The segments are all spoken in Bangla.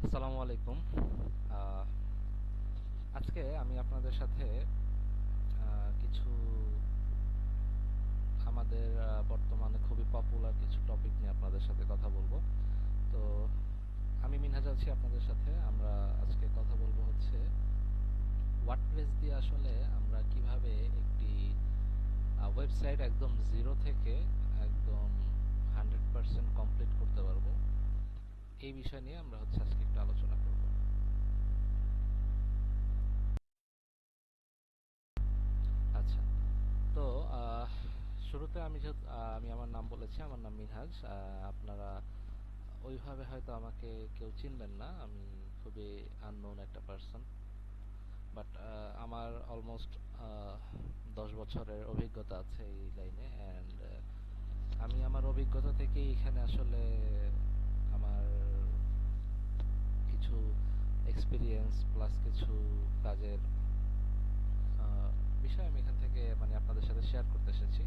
আসসালামু আলাইকুম। আহ, আজকে আমি আপনাদের সাথে কিছু আমাদের বর্তমানে খুবই পপুলার কিছু টপিক নিয়ে আপনাদের সাথে কথা বলবো। তো আমি মিনহাজ আছি আপনাদের সাথে। আমরা আজকে কথা বলবো হচ্ছে ওয়ার্ডপ্রেস দিয়ে আসলে আমরা কিভাবে একটি ওয়েবসাইট একদম জিরো থেকে একদম 100% কমপ্লিট করতে পারবো। এই বিষয় নিয়ে আমরা হচ্ছে আজকে একটু আলোচনা করব। আচ্ছা, তো শুরুতে আমি আমার নাম বলেছি, আমার নাম মিনহাজ। আপনারা ওইভাবে হয়তো আমাকে কেউ চিনবেন না, আমি খুবই আননোন একটা পার্সন। বাট আমার অলমোস্ট 10 বছরের অভিজ্ঞতা আছে এই লাইনে। অ্যান্ড আমি আমার অভিজ্ঞতা থেকেই এখানে আসলে আমার কিছু এক্সপিরিয়েন্স প্লাস কিছু কাজের বিষয় আমি এখান থেকে মানে আপনাদের সাথে শেয়ার করতে এসেছি।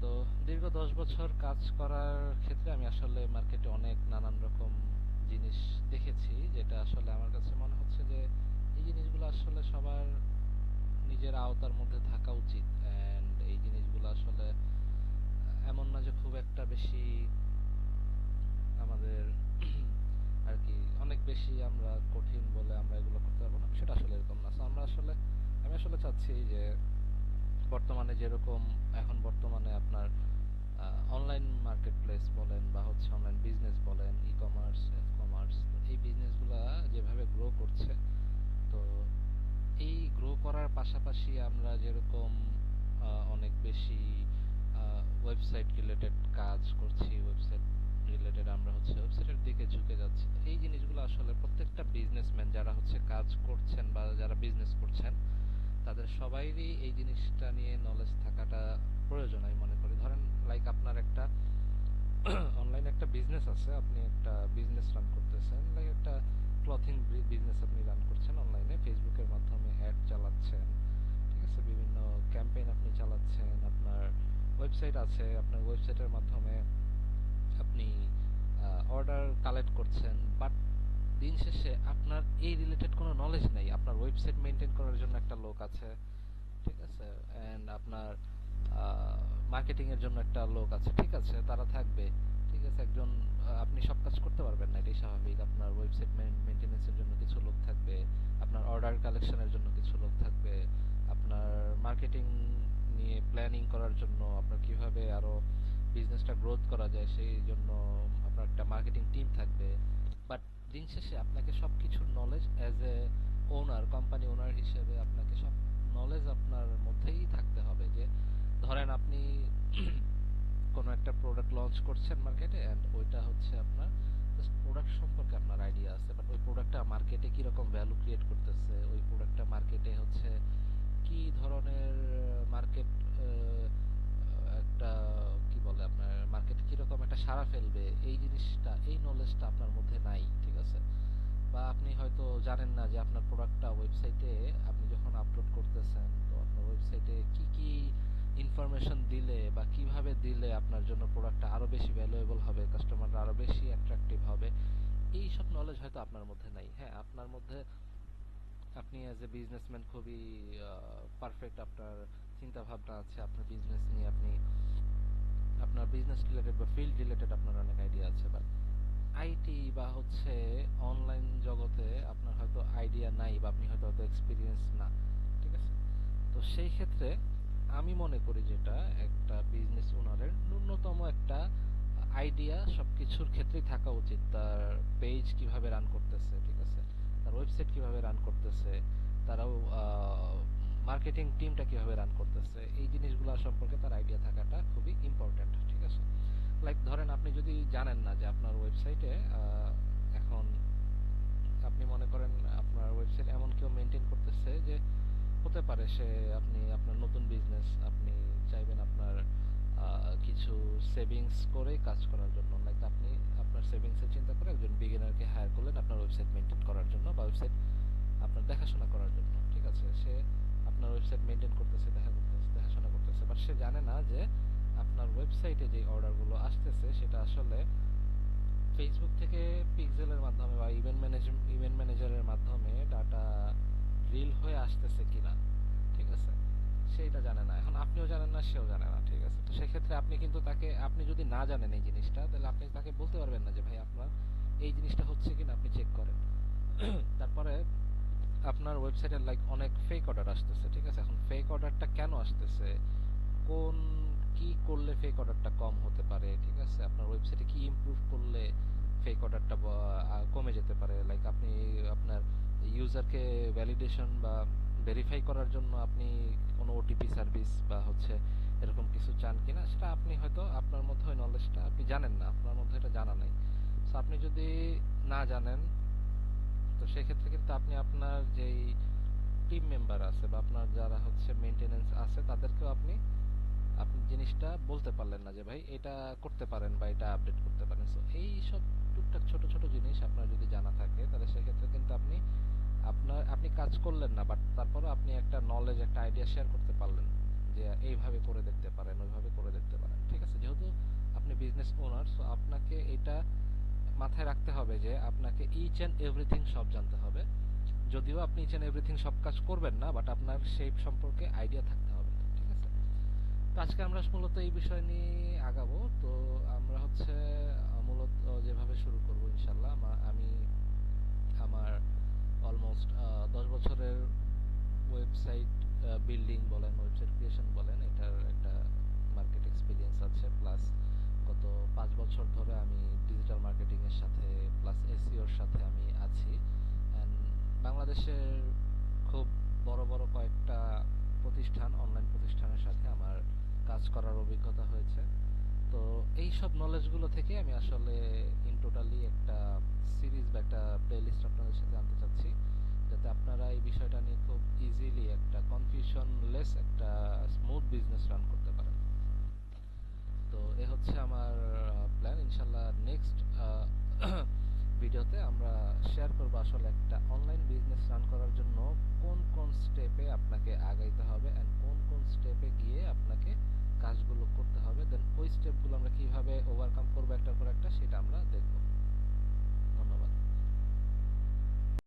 তো দীর্ঘ 10 বছর কাজ করার ক্ষেত্রে আমি আসলে মার্কেটে অনেক নানান রকম জিনিস দেখেছি, যেটা আসলে আমার কাছে মনে হচ্ছে যে এই জিনিসগুলো আসলে সবার নিজের আওতার মধ্যে থাকা উচিত। অ্যান্ড এই জিনিসগুলো আসলে এমন না যে খুব একটা বেশি আমাদের আর কি অনেক বেশি আমরা কঠিন বলে আমরা এগুলো করতে পারবো না, সেটা আসলে এরকম না। So আমি আসলে চাচ্ছি যে বর্তমানে আপনার অনলাইন মার্কেট প্লেস বলেন বা হচ্ছে অনলাইন বিজনেস বলেন, ই কমার্স, এফ কমার্স, এই বিজনেসগুলা যেভাবে গ্রো করছে, তো এই গ্রো করার পাশাপাশি আমরা যেরকম অনেক বেশি ওয়েবসাইট রিলেটেড কাজ করছি, ওয়েবসাইট রিলেটেড আমরা হচ্ছে ওয়েবসাইটের দিকে ঝুঁকে যাচ্ছি। তো এই জিনিসগুলো আসলে প্রত্যেকটা বিজনেসম্যান যারা হচ্ছে কাজ করছেন বা যারা বিজনেস করছেন, তাদের সবাইরই এই জিনিসটা নিয়ে নলেজ থাকাটা প্রয়োজন আমি মনে করি। ধরেন লাইক আপনার একটা অনলাইনে একটা বিজনেস আছে, আপনি একটা বিজনেস রান করতেছেন, লাইক একটা ক্লথিং বিজনেস আপনি রান করছেন অনলাইনে, ফেসবুকের মাধ্যমে অ্যাড চালাচ্ছেন, ঠিক আছে, বিভিন্ন ক্যাম্পেইন আপনি চালাচ্ছেন, আপনার ওয়েবসাইট আছে, আপনার ওয়েবসাইটের মাধ্যমে আপনি অর্ডার কালেক্ট করছেন। বাট দিন শেষে আপনার এই রিলেটেড কোনো নলেজ নেই। আপনার ওয়েবসাইট মেনটেন করার জন্য একটা লোক আছে, ঠিক আছে, অ্যান্ড আপনার মার্কেটিং এর জন্য একটা লোক আছে, ঠিক আছে, তারা থাকবে, ঠিক আছে। আপনি সব কাজ করতে পারবেন না, এটাই স্বাভাবিক। আপনার ওয়েবসাইট মেনটেনেন্সের জন্য কিছু লোক থাকবে, আপনার অর্ডার কালেকশনের জন্য কিছু লোক থাকবে, আপনার মার্কেটিং নিয়ে প্ল্যানিং করার জন্য, আপনার কিভাবে আরো বিজনেসটা গ্রোথ করা যায় সেই জন্য আপনার একটা মার্কেটিং টিম থাকবে। বাট দিন শেষে আপনাকে সবকিছুর knowledge as a owner, company owner হিসেবে আপনাকে সব নলেজ আপনার মধ্যেই থাকতে হবে। যে ধরেন আপনি কোনো একটা প্রোডাক্ট লঞ্চ করছেন মার্কেটে, অ্যান্ড ওইটা হচ্ছে আপনার জাস্ট প্রোডাক্ট সম্পর্কে আপনার আইডিয়া আছে, বাট ওই প্রোডাক্টটা মার্কেটে কিরকম ভ্যালু ক্রিয়েট করতেছে, ওই প্রোডাক্টটা মার্কেটে হচ্ছে কি ধরনের মার্কেট, একটা কি বলে আপনার মার্কেটে কিরকম একটা সাড়া ফেলবে, এই জিনিসটা, এই নলেজটা আপনার মধ্যে নাই, ঠিক আছে। বা আপনি হয়তো জানেন না যে আপনার প্রোডাক্টটা ওয়েবসাইটে আপনি যখন আপলোড করতেছেন, তো আপনার ওয়েবসাইটে কি কি ইনফরমেশন দিলে বা কিভাবে দিলে আপনার জন্য প্রোডাক্টটা আরো বেশি ভ্যালুয়েবল হবে, কাস্টমাররা আরো বেশি অ্যাট্রাকটিভ হবে, এই সব নলেজ হয়তো আপনার মধ্যে নাই। হ্যাঁ, আপনার মধ্যে আপনি অ্যাজ এ বিজনেসম্যান খুবই পারফেক্ট, আপনার চিন্তা ভাবনা আছে, আপনার বিজনেস নিয়ে আপনি আপনার বিজনেস রিলেটেড বা ফিল্ড রিলেটেড আপনার অনেক আইডিয়া আছে, বাট আইটি বা হচ্ছে অনলাইন জগতে আপনার হয়তো আইডিয়া নাই বা আপনি হয়তো অত এক্সপিরিয়েন্স না, ঠিক আছে। তো সেই ক্ষেত্রে আমি মনে করি যেটা একটা বিজনেস ওনারের ন্যূনতম একটা আইডিয়া সবকিছুর ক্ষেত্রেই থাকা উচিত। তার পেজ কিভাবে রান করতেছে, ঠিক আছে, তার ওয়েবসাইট কিভাবে রান করতেছে, তারাও মার্কেটিং টিমটা কিভাবে রান করতেছে, এই জিনিসগুলো সম্পর্কে তার আইডিয়া থাকাটা খুবই ইম্পর্ট্যান্ট, ঠিক আছে। লাইক ধরেন আপনি যদি জানেন না যে আপনার ওয়েবসাইটে এখন আপনি মনে করেন আপনার ওয়েবসাইট এমন কেউ মেনটেন করতেছে যে হতে পারে সে, আপনি আপনার নতুন বিজনেস, আপনি চাইবেন আপনার কিছু সেভিংস করে কাজ করার জন্য, লাইক আপনি আপনার সেভিংসের চিন্তা করে একজন বিগিনারকে হায়ার করলেন আপনার ওয়েবসাইট মেনটেন করার জন্য বা ওয়েবসাইট আপনার দেখাশোনা করার জন্য, ঠিক আছে। সে আপনার ওয়েবসাইট মেনটেন করতেছে, দেখাশোনা করতেছে, বাট সে জানে না যে আপনার ওয়েবসাইটে যে অর্ডারগুলো আসতেছে সেটা আসলে ফেসবুক থেকে পিক্সেলের মাধ্যমে বা ইভেন্ট ম্যানেজারের মাধ্যমে ডাটা রিল হয়ে আসতেছে কিনা, ঠিক আছে, সেইটা জানে না। এখন আপনিও জানেন না, সেও জানে না, ঠিক আছে। তো সেক্ষেত্রে আপনি কিন্তু তাকে, আপনি যদি না জানেন এই জিনিসটা, তাহলে আপনি তাকে বলতে পারবেন না যে ভাই আপনার এই জিনিসটা হচ্ছে কিনা আপনি চেক করেন। তারপরে আপনার ওয়েবসাইটে লাইক অনেক ফেক অর্ডার আসতেছে, ঠিক আছে। এখন ফেক অর্ডারটা কেন আসতেছে, কোন কি করলে ফেক অর্ডারটা কম হতে পারে, ঠিক আছে, আপনার ওয়েবসাইটে কি ইমপ্রুভ করলে ফেক অর্ডারটা কমে যেতে পারে, লাইক আপনি আপনার ইউজারকে ভ্যালিডেশন বা ভেরিফাই করার জন্য আপনি কোনো ওটিপি সার্ভিস বা হচ্ছে এরকম কিছু চান কিনা, সেটা আপনি হয়তো আপনার মধ্যে ওই নলেজটা আপনি জানেন না, আপনার মধ্যে এটা জানা নাই। সো আপনি যদি না জানেন, তো সেক্ষেত্রে কিন্তু আপনি আপনার যেই টিম মেম্বার আছে বা আপনার যারা হচ্ছে মেইনটেনেন্স আছে তাদেরকেও আপনি আপনি জিনিসটা বলতে পারলেন না যে ভাই এটা করতে পারেন বা এটা আপডেট করতে পারেন। সো এই সব টুকটাক ছোট ছোট জিনিস আপনার যদি জানা থাকে, তাহলে সেক্ষেত্রে কিন্তু আপনি আপনি কাজ করলেন না, বাট তারপরে আপনি একটা নলেজ, একটা আইডিয়া শেয়ার করতে পারলেন যে এইভাবে করে দেখতে পারেন, ওইভাবে করে দেখতে পারেন, ঠিক আছে। যেহেতু আপনি বিজনেস ওনার, সো আপনাকে এটা মাথায় রাখতে হবে যে আপনাকে ইচ অ্যান্ড এভরিথিং সব জানতে হবে। যদিও আপনি ইচ অ্যান্ড এভরিথিং সব কাজ করবেন না, বাট আপনার সেই সম্পর্কে আইডিয়া থাকতে হবে, ঠিক আছে। তো আজকে আমরা মূলত এই বিষয় নিয়ে আগাবো। তো আমরা হচ্ছে মূলত যেভাবে শুরু করব ইনশাল্লাহ, আমি আমার অলমোস্ট 10 বছরের ওয়েবসাইট বিল্ডিং বলেন, ওয়েবসাইট ক্রিয়েশন বলেন, এটার একটা মার্কেট এক্সপিরিয়েন্স আছে। প্লাস গত 5 বছর ধরে আমি ডিজিটাল মার্কেটিং এর সাথে প্লাস এসইওর সাথে আমি আছি। অ্যান্ড বাংলাদেশের খুব বড় বড় কয়েকটা প্রতিষ্ঠান, অনলাইন প্রতিষ্ঠানের সাথে আমার কাজ করার অভিজ্ঞতা হয়েছে। তো এই সব নলেজগুলো থেকে আমি আসলে ইন টোটালি একটা সিরিজ বা একটা প্লেলিস্ট আপনাদের সাথে আনতে চাচ্ছি, যাতে আপনারা এই বিষয়টা নিয়ে খুব ইজিলি একটা কনফিউশনলেস একটা স্মুথ বিজনেস রান করতে পারেন। তো এ হচ্ছে আমার প্ল্যান। ইনশাল্লাহ নেক্সট ভিডিওতে আমরা শেয়ার করব আসলে একটা অনলাইন বিজনেস রান করার জন্য কোন কোন স্টেপে আপনাকে আগাইতে হবে অ্যান্ড কোন কোন স্টেপে গিয়ে আপনাকে কাজগুলো করতে হবে, দেন ওই স্টেপগুলো আমরা কিভাবে ওভারকাম করবো একটার পর একটা, সেটা আমরা দেখব।